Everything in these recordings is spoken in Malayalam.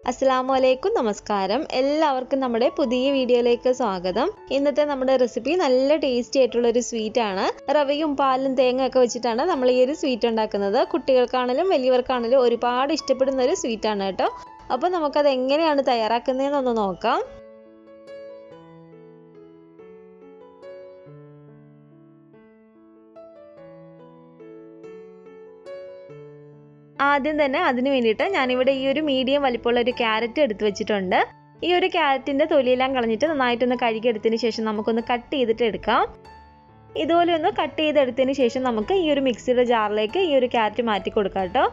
അസ്സലാമു നമസ്കാരം. എല്ലാവർക്കും നമ്മുടെ പുതിയ വീഡിയോയിലേക്ക് സ്വാഗതം. ഇന്നത്തെ നമ്മുടെ റെസിപ്പി നല്ല ടേസ്റ്റി ആയിട്ടുള്ള ഒരു സ്വീറ്റ് ആണ്. റവയും പാലും തേങ്ങയൊക്കെ വെച്ചിട്ടാണ് നമ്മൾ ഈ ഒരു സ്വീറ്റ് ഉണ്ടാക്കുന്നത്. കുട്ടികൾക്കാണെങ്കിലും വലിയവർക്കാണെങ്കിലും ഒരുപാട് ഇഷ്ടപ്പെടുന്ന ഒരു സ്വീറ്റ് ആണ് കേട്ടോ. അപ്പോൾ നമുക്കത് എങ്ങനെയാണ് തയ്യാറാക്കുന്നതെന്നൊന്ന് നോക്കാം. ആദ്യം തന്നെ അതിന് വേണ്ടിയിട്ട് ഞാനിവിടെ ഈ ഒരു മീഡിയം വലിപ്പമുള്ള ഒരു ക്യാരറ്റ് എടുത്ത് വെച്ചിട്ടുണ്ട്. ഈ ഒരു ക്യാരറ്റിൻ്റെ തൊലിയെല്ലാം കളഞ്ഞിട്ട് നന്നായിട്ടൊന്ന് കഴുകിയെടുത്തതിന് ശേഷം നമുക്കൊന്ന് കട്ട് ചെയ്തിട്ട് എടുക്കാം. ഇതുപോലെ ഒന്ന് കട്ട് ചെയ്തെടുത്തതിന് ശേഷം നമുക്ക് ഈ ഒരു മിക്സിയുടെ ജാറിലേക്ക് ഈ ഒരു ക്യാരറ്റ് മാറ്റി കൊടുക്കാം കേട്ടോ.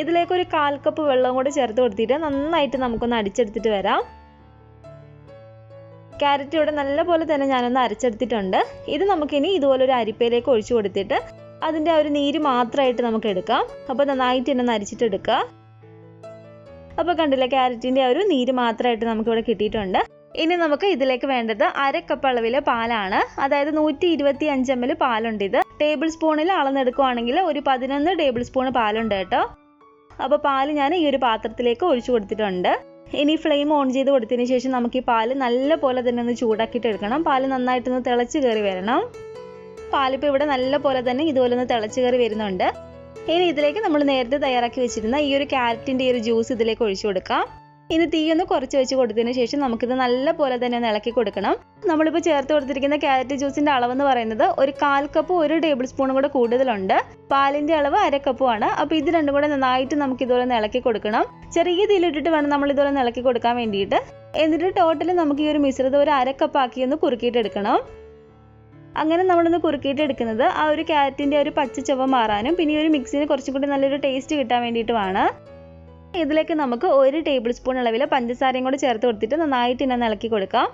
ഇതിലേക്ക് ഒരു 1/4 കപ്പ് വെള്ളം കൂടി ചേർത്ത് കൊടുത്തിട്ട് നന്നായിട്ട് നമുക്കൊന്ന് അടിച്ചെടുത്തിട്ട് വരാം. ക്യാരറ്റ് ഇവിടെ നല്ലപോലെ തന്നെ ഞാനൊന്ന് അരച്ചെടുത്തിട്ടുണ്ട്. ഇത് നമുക്കിനി ഇതുപോലെ ഒരു അരിപ്പയിലേക്ക് ഒഴിച്ചു കൊടുത്തിട്ട് അതിൻ്റെ ഒരു നീര് മാത്രമായിട്ട് നമുക്ക് എടുക്കാം. അപ്പോൾ നന്നായിട്ട് തന്നെ അരിച്ചിട്ടെടുക്കുക. അപ്പോൾ കണ്ടില്ല, ക്യാരറ്റിൻ്റെ ഒരു നീര് മാത്രമായിട്ട് നമുക്കിവിടെ കിട്ടിയിട്ടുണ്ട്. ഇനി നമുക്ക് ഇതിലേക്ക് വേണ്ടത് 1/2 കപ്പ് അളവിലെ പാലാണ്. അതായത് 125 ml പാലുണ്ട്. ഇത് ടേബിൾ സ്പൂണിൽ അളന്നെടുക്കുകയാണെങ്കിൽ ഒരു 11 ടേബിൾ സ്പൂൺ പാലുണ്ട് കേട്ടോ. അപ്പോൾ പാല് ഞാൻ ഈ ഒരു പാത്രത്തിലേക്ക് ഒഴിച്ചു കൊടുത്തിട്ടുണ്ട്. ഇനി ഫ്ലെയിം ഓൺ ചെയ്ത് കൊടുത്തതിന് ശേഷം നമുക്ക് ഈ പാല് നല്ല പോലെ തന്നെ ഒന്ന് ചൂടാക്കിയിട്ട് എടുക്കണം. പാല് നന്നായിട്ടൊന്ന് തിളച്ച് കയറി വരണം. പാലിപ്പോൾ ഇവിടെ നല്ല പോലെ തന്നെ ഇതുപോലെ ഒന്ന് തിളച്ച് കയറി വരുന്നുണ്ട്. ഇനി ഇതിലേക്ക് നമ്മൾ നേരത്തെ തയ്യാറാക്കി വെച്ചിരുന്ന ഈ ഒരു ക്യാരറ്റിൻ്റെ ഈ ഒരു ജ്യൂസ് ഇതിലേക്ക് ഒഴിച്ചു കൊടുക്കാം. ഇനി തീയൊന്ന് കുറച്ച് വെച്ച് കൊടുത്തതിന് ശേഷം നമുക്കിത് നല്ല പോലെ തന്നെ ഒന്ന് ഇളക്കി കൊടുക്കണം. നമ്മളിപ്പോൾ ചേർത്ത് കൊടുത്തിരിക്കുന്ന ക്യാരറ്റ് ജ്യൂസിൻ്റെ അളവെന്ന് പറയുന്നത് ഒരു 1/4 കപ്പ് 1 ടേബിൾ സ്പൂണും കൂടെ കൂടുതലുണ്ട്. പാലിൻ്റെ അളവ് 1/2 കപ്പുമാണ്. അപ്പോൾ ഇത് രണ്ടും കൂടെ നന്നായിട്ട് നമുക്ക് ഇതുപോലെ ഒന്ന് ഇളക്കി കൊടുക്കണം. ചെറിയ തീയിലിട്ടിട്ട് വേണം നമ്മൾ ഇതുപോലെ ഒന്ന് ഇളക്കി കൊടുക്കാൻ വേണ്ടിയിട്ട്. എന്നിട്ട് ടോട്ടൽ നമുക്ക് ഈ ഒരു മിശ്രിതം ഒരു 1/2 കപ്പ് ആക്കി ഒന്ന് കുറുക്കിയിട്ടെടുക്കണം. അങ്ങനെ നമ്മളൊന്ന് കുറുക്കിയിട്ട് എടുക്കുന്നത് ആ ഒരു ക്യാരറ്റിൻ്റെ ഒരു പച്ച ചുവ മാറാനും പിന്നെ ഈ ഒരു മിക്സിന് കുറച്ചും കൂടി നല്ലൊരു ടേസ്റ്റ് കിട്ടാൻ വേണ്ടിയിട്ടുമാണ്. ഇതിലേക്ക് നമുക്ക് 1 ടേബിൾ സ്പൂൺ അളവിൽ പഞ്ചസാരയും കൂടി ചേർത്ത് കൊടുത്തിട്ട് നന്നായിട്ട് തന്നെ ഇളക്കി കൊടുക്കാം.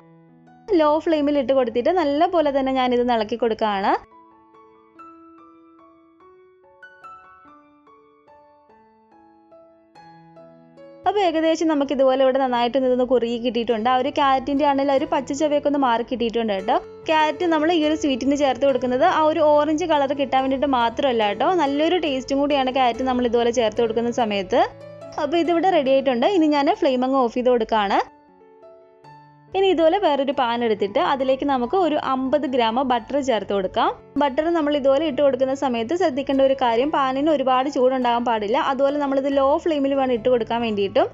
ലോ ഫ്ലെയിമിൽ ഇട്ട് കൊടുത്തിട്ട് നല്ല പോലെ തന്നെ ഞാനിത് ഇളക്കി കൊടുക്കുകയാണ്. അപ്പോൾ ഏകദേശം നമുക്ക് ഇതുപോലെ ഇവിടെ നന്നായിട്ട് ഇതൊന്ന് കുറുകി കിട്ടിയിട്ടുണ്ട്. ആ ഒരു ക്യാരറ്റിൻ്റെ ആണെങ്കിൽ ഒരു പച്ച ചവയൊക്കെ ഒന്ന് മാറി കിട്ടിയിട്ടുണ്ട് കേട്ടോ. ക്യാരറ്റ് നമ്മൾ ഈ ഒരു സ്വീറ്റിന് ചേർത്ത് കൊടുക്കുന്നത് ആ ഒരു ഓറഞ്ച് കളർ കിട്ടാൻ വേണ്ടിയിട്ട് മാത്രമല്ല കേട്ടോ, നല്ലൊരു ടേസ്റ്റും കൂടിയാണ് ക്യാരറ്റ് നമ്മൾ ഇതുപോലെ ചേർത്ത് കൊടുക്കുന്ന സമയത്ത്. അപ്പോൾ ഇതിവിടെ റെഡി ആയിട്ടുണ്ട്. ഇനി ഞാൻ ഫ്ലെയിം അങ്ങ് ഓഫ് ചെയ്ത് കൊടുക്കുകയാണ്. ഇനി ഇതുപോലെ വേറൊരു പാൻ എടുത്തിട്ട് അതിലേക്ക് നമുക്ക് ഒരു 50 ഗ്രാം ബട്ടർ ചേർത്ത് കൊടുക്കാം. ബട്ടർ നമ്മൾ ഇതുപോലെ ഇട്ട് കൊടുക്കുന്ന സമയത്ത് ശ്രദ്ധിക്കേണ്ട ഒരു കാര്യം, പാനിന് ഒരുപാട് ചൂടുണ്ടാകാൻ പാടില്ല. അതുപോലെ നമ്മളിത് ലോ ഫ്ലെയിമിൽ വേണം ഇട്ട് കൊടുക്കാൻ വേണ്ടിയിട്ടും.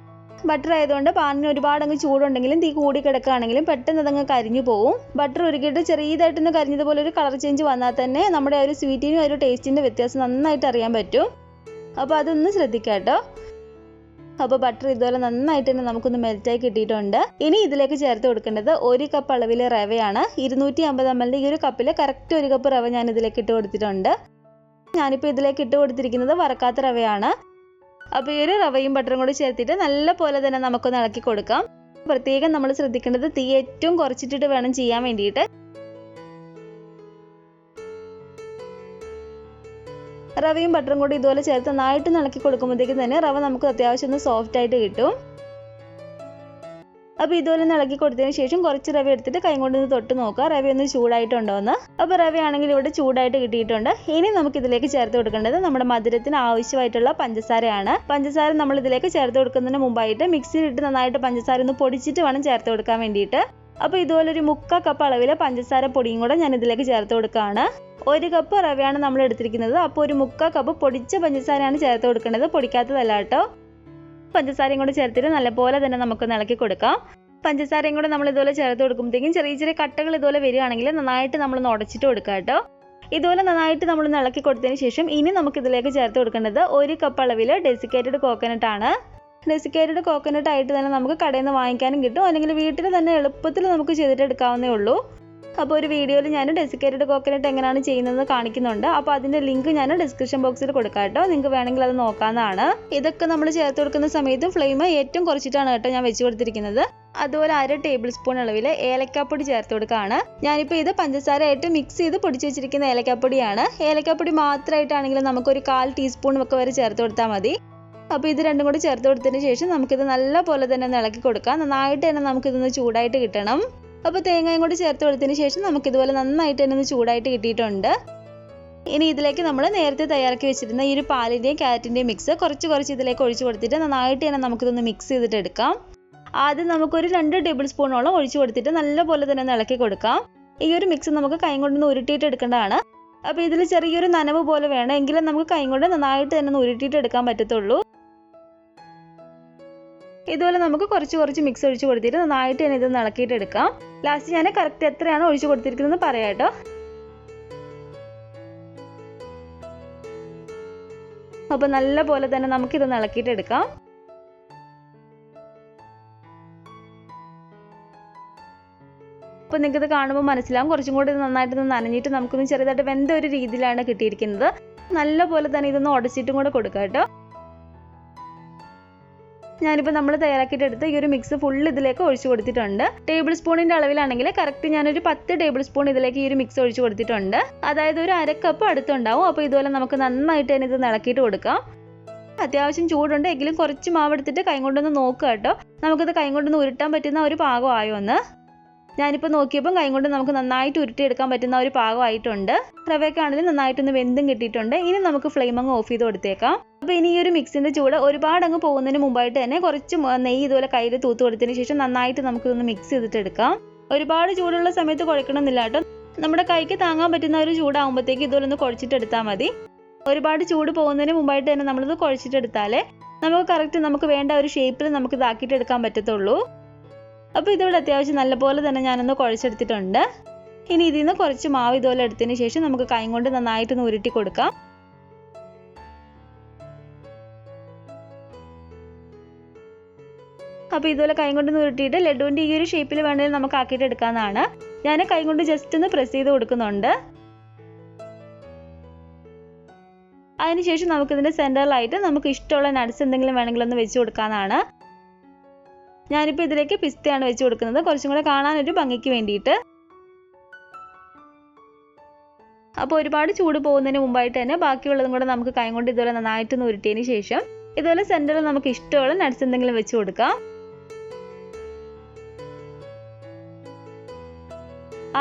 ബട്ടർ ആയതുകൊണ്ട് പാനിന് ഒരുപാട് അങ്ങ് ചൂടുണ്ടെങ്കിലും തീ കൂടി കിടക്കുകയാണെങ്കിലും പെട്ടെന്ന് അതങ്ങ് കരിഞ്ഞു പോകും. ബട്ടർ ഉരുക്കിയിട്ട് ചെറിയതായിട്ടൊന്ന് കരിഞ്ഞതുപോലെ ഒരു കളർ ചേഞ്ച് വന്നാൽ തന്നെ നമ്മുടെ ഒരു സ്വീറ്റിനും ഒരു ടേസ്റ്റിൻ്റെ വ്യത്യാസം നന്നായിട്ട് അറിയാൻ പറ്റും. അപ്പോൾ അതൊന്ന് ശ്രദ്ധിക്കാം കേട്ടോ. അപ്പോൾ ബട്ടർ ഇതുപോലെ നന്നായിട്ട് തന്നെ നമുക്കൊന്ന് മെൽറ്റായി കിട്ടിയിട്ടുണ്ട്. ഇനി ഇതിലേക്ക് ചേർത്ത് കൊടുക്കേണ്ടത് 1 കപ്പ് അളവിലെ റവയാണ്. 250 ml ഈ ഒരു കപ്പിൽ കറക്റ്റ് 1 കപ്പ് റവ ഞാൻ ഇതിലേക്ക് ഇട്ട് കൊടുത്തിട്ടുണ്ട്. ഞാനിപ്പോൾ ഇതിലേക്ക് ഇട്ട് കൊടുത്തിരിക്കുന്നത് വറക്കാത്ത റവയാണ്. അപ്പോൾ ഈ ഒരു റവയും ബട്ടറും കൂടി ചേർത്തിട്ട് നല്ല പോലെ തന്നെ നമുക്കൊന്ന് ഇളക്കി കൊടുക്കാം. പ്രത്യേകം നമ്മൾ ശ്രദ്ധിക്കേണ്ടത് തീ ഏറ്റവും കുറച്ചിട്ടിട്ട് വേണം ചെയ്യാൻ വേണ്ടിയിട്ട്. റവയും ബട്ടറും കൂടി ഇതുപോലെ ചേർത്ത് നന്നായിട്ട് ഇളക്കി കൊടുക്കുമ്പോഴത്തേക്കും തന്നെ റവ നമുക്ക് അത്യാവശ്യം ഒന്ന് സോഫ്റ്റ് ആയിട്ട് കിട്ടും. അപ്പോൾ ഇതുപോലെ ഒന്ന് ഇളക്കി കൊടുത്തതിന് ശേഷം കുറച്ച് റവ എടുത്തിട്ട് കൈ കൊണ്ട് തൊട്ട് നോക്കുക റവ ഒന്ന് ചൂടായിട്ടുണ്ടോ എന്ന്. അപ്പോൾ റവയാണെങ്കിൽ ഇവിടെ ചൂടായിട്ട് കിട്ടിയിട്ടുണ്ട്. ഇനി നമുക്ക് ഇതിലേക്ക് ചേർത്ത് കൊടുക്കേണ്ടത് നമ്മുടെ മധുരത്തിന് ആവശ്യമായിട്ടുള്ള പഞ്ചസാരയാണ്. പഞ്ചസാര നമ്മൾ ഇതിലേക്ക് ചേർത്ത് കൊടുക്കുന്നതിന് മുമ്പായിട്ട് മിക്സിയിലിട്ട് നന്നായിട്ട് പഞ്ചസാര ഒന്ന് പൊടിച്ചിട്ട് വേണം ചേർത്ത് കൊടുക്കാൻ വേണ്ടിയിട്ട്. അപ്പോൾ ഇതുപോലെ ഒരു 3/4 കപ്പ് അളവിൽ പഞ്ചസാര പൊടിയും കൂടെ ഞാൻ ഇതിലേക്ക് ചേർത്ത് കൊടുക്കുകയാണ്. 1 കപ്പ് റവയാണ് നമ്മൾ എടുത്തിരിക്കുന്നത്. അപ്പോൾ ഒരു 3/4 കപ്പ് പൊടിച്ച പഞ്ചസാരയാണ് ചേർത്ത് കൊടുക്കേണ്ടത്, പൊടിക്കാത്തതല്ല കേട്ടോ. പഞ്ചസാരയും കൂടെ ചേർത്തിട്ട് നല്ലപോലെ തന്നെ നമുക്കൊന്ന് ഇളക്കി കൊടുക്കാം. പഞ്ചസാരയും കൂടെ നമ്മൾ ഇതുപോലെ ചേർത്ത് കൊടുക്കുമ്പോഴത്തേക്കും ചെറിയ ചെറിയ കട്ടകൾ ഇതുപോലെ വരികയാണെങ്കിൽ നന്നായിട്ട് നമ്മളൊന്ന് ഉടച്ചിട്ട് കൊടുക്കുക കേട്ടോ. ഇതുപോലെ നന്നായിട്ട് നമ്മളൊന്ന് ഇളക്കി കൊടുത്തതിന് ശേഷം ഇനി നമുക്ക് ഇതിലേക്ക് ചേർത്ത് കൊടുക്കേണ്ടത് 1 കപ്പ് അളവിൽ ഡെസിക്കേറ്റഡ് കോക്കനട്ട് ആണ്. ഡെസിക്കേറ്റഡ് കോക്കനട്ട് ആയിട്ട് തന്നെ നമുക്ക് കടയിൽ നിന്ന് വാങ്ങിക്കാനും കിട്ടും, അല്ലെങ്കിൽ വീട്ടിൽ തന്നെ എളുപ്പത്തിൽ നമുക്ക് ചെയ്തിട്ട് എടുക്കാവുന്നേ ഉള്ളൂ. അപ്പോൾ ഒരു വീഡിയോയിൽ ഞാൻ ഡെസിക്കേറ്റഡ് കോക്കനട്ട് എങ്ങനെയാണ് ചെയ്യുന്നതെന്ന് കാണിക്കുന്നുണ്ട്. അപ്പോൾ അതിൻ്റെ ലിങ്ക് ഞാൻ ഡിസ്ക്രിപ്ഷൻ ബോക്സിൽ കൊടുക്കാം കേട്ടോ, നിങ്ങൾക്ക് വേണമെങ്കിൽ അത് നോക്കാവുന്നതാണ്. ഇതൊക്കെ നമ്മൾ ചേർത്ത് കൊടുക്കുന്ന സമയത്ത് ഫ്ലെയിം ഏറ്റവും കുറച്ചിട്ടാണ് കേട്ടോ ഞാൻ വെച്ച് കൊടുത്തിരിക്കുന്നത്. അതുപോലെ 1/2 ടേബിൾ സ്പൂൺ അളവിൽ ഏലക്കാപ്പൊടി ചേർത്ത് കൊടുക്കുകയാണ്. ഞാനിപ്പോൾ ഇത് പഞ്ചസാരയായിട്ട് മിക്സ് ചെയ്ത് പൊടിച്ച് വെച്ചിരിക്കുന്ന ഏലക്കാപ്പൊടിയാണ്. ഏലക്കാപ്പൊടി മാത്രമായിട്ടാണെങ്കിൽ നമുക്കൊരു 1/4 ടീസ്പൂൺ ഒക്കെ വരെ ചേർത്ത് കൊടുത്താൽ മതി. അപ്പോൾ ഇത് രണ്ടും കൂടി ചേർത്ത് കൊടുത്തതിന് ശേഷം നമുക്കിത് നല്ല പോലെ തന്നെ ഒന്ന് ഇളക്കി കൊടുക്കാം. നന്നായിട്ട് തന്നെ നമുക്കിതൊന്ന് ചൂടായിട്ട് കിട്ടണം. അപ്പോൾ തേങ്ങയും കൂടി ചേർത്ത് കൊടുത്തതിന് ശേഷം നമുക്കിതുപോലെ നന്നായിട്ട് തന്നെ ഒന്ന് ചൂടായിട്ട് കിട്ടിയിട്ടുണ്ട്. ഇനി ഇതിലേക്ക് നമ്മൾ നേരത്തെ തയ്യാറാക്കി വെച്ചിരുന്ന ഈ ഒരു പാലിൻ്റെയും ക്യാരറ്റിൻ്റെയും മിക്സ് കുറച്ച് ഇതിലേക്ക് ഒഴിച്ച് കൊടുത്തിട്ട് നന്നായിട്ട് തന്നെ നമുക്കിതൊന്ന് മിക്സ് ചെയ്തിട്ട് എടുക്കാം. ആദ്യം നമുക്കൊരു 2 ടേബിൾ സ്പൂണോളം ഒഴിച്ച് കൊടുത്തിട്ട് നല്ലപോലെ തന്നെ ഒന്ന് ഇളക്കി കൊടുക്കാം. ഈ ഒരു മിക്സ് നമുക്ക് കൈ കൊണ്ടൊന്ന് ഉരുട്ടിയിട്ട് എടുക്കേണ്ടതാണ്. അപ്പോൾ ഇതിൽ ചെറിയൊരു നനവ് പോലെ വേണം, എങ്കിലും നമുക്ക് കൈ കൊണ്ട് നന്നായിട്ട് തന്നെ ഒന്ന് ഉരുട്ടിയിട്ട് എടുക്കാൻ പറ്റത്തുള്ളൂ. ഇതുപോലെ നമുക്ക് കുറച്ച് മിക്സ് ഒഴിച്ച് കൊടുത്തിട്ട് നന്നായിട്ട് തന്നെ ഇതൊന്ന് ഇളക്കിയിട്ട് എടുക്കാം. ലാസ്റ്റ് ഞാൻ കറക്റ്റ് എത്രയാണ് ഒഴിച്ച് കൊടുത്തിരിക്കുന്നത് പറയാം കേട്ടോ. അപ്പോൾ നല്ല പോലെ തന്നെ നമുക്കിതൊന്ന് ഇളക്കിയിട്ട് എടുക്കാം. അപ്പോൾ നിങ്ങൾക്കിത് കാണുമ്പോൾ മനസ്സിലാവും കുറച്ചും കൂടി നന്നായിട്ട് നനഞ്ഞിട്ട് നമുക്കൊന്ന് ചെറുതായിട്ട് വെന്ത ഒരു രീതിയിലാണ് കിട്ടിയിരിക്കുന്നത്. നല്ല പോലെ തന്നെ ഇതൊന്ന് ഉടച്ചിട്ടും കൂടെ കൊടുക്കാം കേട്ടോ. ഞാനിപ്പോൾ നമ്മൾ തയ്യാറാക്കിയിട്ട് എടുത്ത് ഈ ഒരു മിക്സ് ഫുൾ ഇതിലേക്ക് ഒഴിച്ച് കൊടുത്തിട്ടുണ്ട്. ടേബിൾ സ്പൂണിൻ്റെ അളവിലാണെങ്കിൽ കറക്റ്റ് ഞാനൊരു 10 ടേബിൾ സ്പൂൺ ഇതിലേക്ക് ഈ ഒരു മിക്സ് ഒഴിച്ച് കൊടുത്തിട്ടുണ്ട്. അതായത് ഒരു 1/2 കപ്പ് അടുത്തുണ്ടാവും. അപ്പോൾ ഇതുപോലെ നമുക്ക് നന്നായിട്ട് തന്നെ ഇത് ഇളക്കിയിട്ട് കൊടുക്കാം. അത്യാവശ്യം ചൂടുണ്ട്, എങ്കിലും കുറച്ച് മാവ് എടുത്തിട്ട് കൈ കൊണ്ടൊന്ന് നോക്കുക കേട്ടോ. നമുക്കിത് കൈ കൊണ്ടൊന്ന് ഉരുട്ടാൻ പറ്റുന്ന ഒരു പാകമായോ എന്ന്. ഞാനിപ്പോൾ നോക്കിയപ്പോൾ കൈ കൊണ്ട് നമുക്ക് നന്നായിട്ട് ഉരുട്ടിയെടുക്കാൻ പറ്റുന്ന ഒരു പാകമായിട്ടുണ്ട്. റവയൊക്കെ ആണെങ്കിലും നന്നായിട്ടൊന്ന് വെന്തും കിട്ടിയിട്ടുണ്ട്. ഇനി നമുക്ക് ഫ്ലെയിം അങ്ങ് ഓഫ് ചെയ്ത് കൊടുത്തേക്കാം. അപ്പോൾ ഇനി ഈ ഒരു മിക്സിൻ്റെ ചൂട് ഒരുപാട് അങ്ങ് പോകുന്നതിന് മുമ്പായിട്ട് തന്നെ കുറച്ച് നെയ്യ് ഇതുപോലെ കയ്യിൽ തൂത്ത് കൊടുത്തതിന് ശേഷം നന്നായിട്ട് നമുക്കിതൊന്ന് മിക്സ് ചെയ്തിട്ട് എടുക്കാം. ഒരുപാട് ചൂടുള്ള സമയത്ത് കുഴക്കണമെന്നില്ല കേട്ടോ. നമ്മുടെ കൈക്ക് താങ്ങാൻ പറ്റുന്ന ഒരു ചൂടാകുമ്പോഴത്തേക്ക് ഇതുപോലെ ഒന്ന് കുഴച്ചിട്ടെടുത്താൽ മതി. ഒരുപാട് ചൂട് പോകുന്നതിന് മുമ്പായിട്ട് തന്നെ നമ്മളിത് കുഴച്ചിട്ടെടുത്താലേ നമുക്ക് കറക്റ്റ് നമുക്ക് വേണ്ട ഒരു ഷേപ്പിൽ നമുക്ക് ഇതാക്കിയിട്ട് എടുക്കാൻ പറ്റത്തുള്ളൂ. അപ്പോൾ ഇതിവിടെ അത്യാവശ്യം നല്ലപോലെ തന്നെ ഞാനൊന്ന് കുഴച്ചെടുത്തിട്ടുണ്ട്. ഇനി ഇതിൽ നിന്ന് കുറച്ച് മാവ് ഇതുപോലെ എടുത്തതിന് ശേഷം നമുക്ക് കൈ കൊണ്ട് നന്നായിട്ടൊന്ന് ഉരുട്ടി കൊടുക്കാം. അപ്പോൾ ഇതുപോലെ കൈ കൊണ്ടൊന്ന് ഉരുട്ടിയിട്ട് ലഡുവിൻ്റെ ഈ ഒരു ഷേപ്പിൽ വേണമെങ്കിൽ നമുക്ക് ആക്കിയിട്ട് എടുക്കാവുന്നതാണ്. ഞാൻ കൈ കൊണ്ട് ജസ്റ്റ് ഒന്ന് പ്രസ് ചെയ്ത് കൊടുക്കുന്നുണ്ട്. അതിനുശേഷം നമുക്കിതിൻ്റെ സെൻറ്ററിലായിട്ട് നമുക്ക് ഇഷ്ടമുള്ള നട്ട്സ് എന്തെങ്കിലും വേണമെങ്കിൽ ഒന്ന് വെച്ച് കൊടുക്കാവുന്നതാണ്. ഞാനിപ്പോൾ ഇതിലേക്ക് പിസ്തയാണ് വെച്ച് കൊടുക്കുന്നത്, കുറച്ചും കൂടെ കാണാനൊരു ഭംഗിക്ക് വേണ്ടിയിട്ട്. അപ്പോൾ ഒരുപാട് ചൂട് പോകുന്നതിന് മുമ്പായിട്ട് തന്നെ ബാക്കിയുള്ളതും കൂടെ നമുക്ക് കൈ കൊണ്ട് ഇതുപോലെ നന്നായിട്ടൊന്ന് ഉരുട്ടിയതിന് ശേഷം ഇതുപോലെ സെൻറ്ററിൽ നമുക്ക് ഇഷ്ടമുള്ള നട്ട്സ് എന്തെങ്കിലും വെച്ച് കൊടുക്കാം.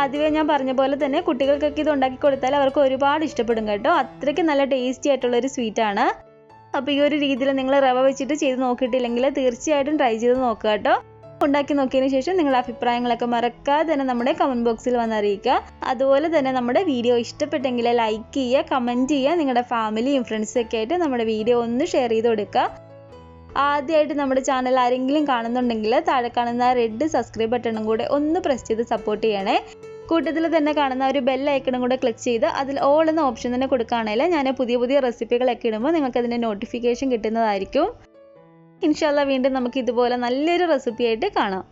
ആദ്യമേ ഞാൻ പറഞ്ഞ പോലെ തന്നെ കുട്ടികൾക്കൊക്കെ ഇത് ഉണ്ടാക്കി കൊടുത്താൽ അവർക്ക് ഒരുപാട് ഇഷ്ടപ്പെടും കേട്ടോ. അത്രയ്ക്ക് നല്ല ടേസ്റ്റി ആയിട്ടുള്ളൊരു സ്വീറ്റാണ്. അപ്പോൾ ഈ ഒരു രീതിയിൽ നിങ്ങൾ റവ വെച്ചിട്ട് ചെയ്ത് നോക്കിയിട്ടില്ലെങ്കിൽ തീർച്ചയായിട്ടും ട്രൈ ചെയ്ത് നോക്കുക കേട്ടോ. ഉണ്ടാക്കി നോക്കിയതിന് ശേഷം നിങ്ങളുടെ അഭിപ്രായങ്ങളൊക്കെ മറക്കാതെ തന്നെ നമ്മുടെ കമൻറ്റ് ബോക്സിൽ വന്ന് അറിയിക്കുക. അതുപോലെ തന്നെ നമ്മുടെ വീഡിയോ ഇഷ്ടപ്പെട്ടെങ്കിൽ ലൈക്ക് ചെയ്യുക, കമൻറ്റ് ചെയ്യുക. നിങ്ങളുടെ ഫാമിലിയും ഫ്രണ്ട്സൊക്കെ ആയിട്ട് നമ്മുടെ വീഡിയോ ഒന്ന് ഷെയർ ചെയ്ത് കൊടുക്കുക. ആദ്യമായിട്ട് നമ്മുടെ ചാനൽ ആരെങ്കിലും കാണുന്നുണ്ടെങ്കിൽ താഴെ കാണുന്ന റെഡ് സബ്സ്ക്രൈബ് ബട്ടണും കൂടെ ഒന്ന് പ്രസ് ചെയ്ത് സപ്പോർട്ട് ചെയ്യണേ. കൂട്ടത്തിൽ തന്നെ കാണുന്ന ഒരു ബെൽ ഐക്കണും കൂടെ ക്ലിക്ക് ചെയ്ത് അതിൽ ഓൾ എന്ന ഓപ്ഷൻ തന്നെ കൊടുക്കുകയാണെങ്കിൽ ഞാൻ പുതിയ റെസിപ്പികളൊക്കെ ഇടുമ്പോൾ നിങ്ങൾക്ക് അതിൻ്റെ നോട്ടിഫിക്കേഷൻ കിട്ടുന്നതായിരിക്കും. ഇൻഷാല്ലാ വീണ്ടും നമുക്ക് ഇതുപോലെ നല്ലൊരു റെസിപ്പി ആയിട്ട് കാണാം.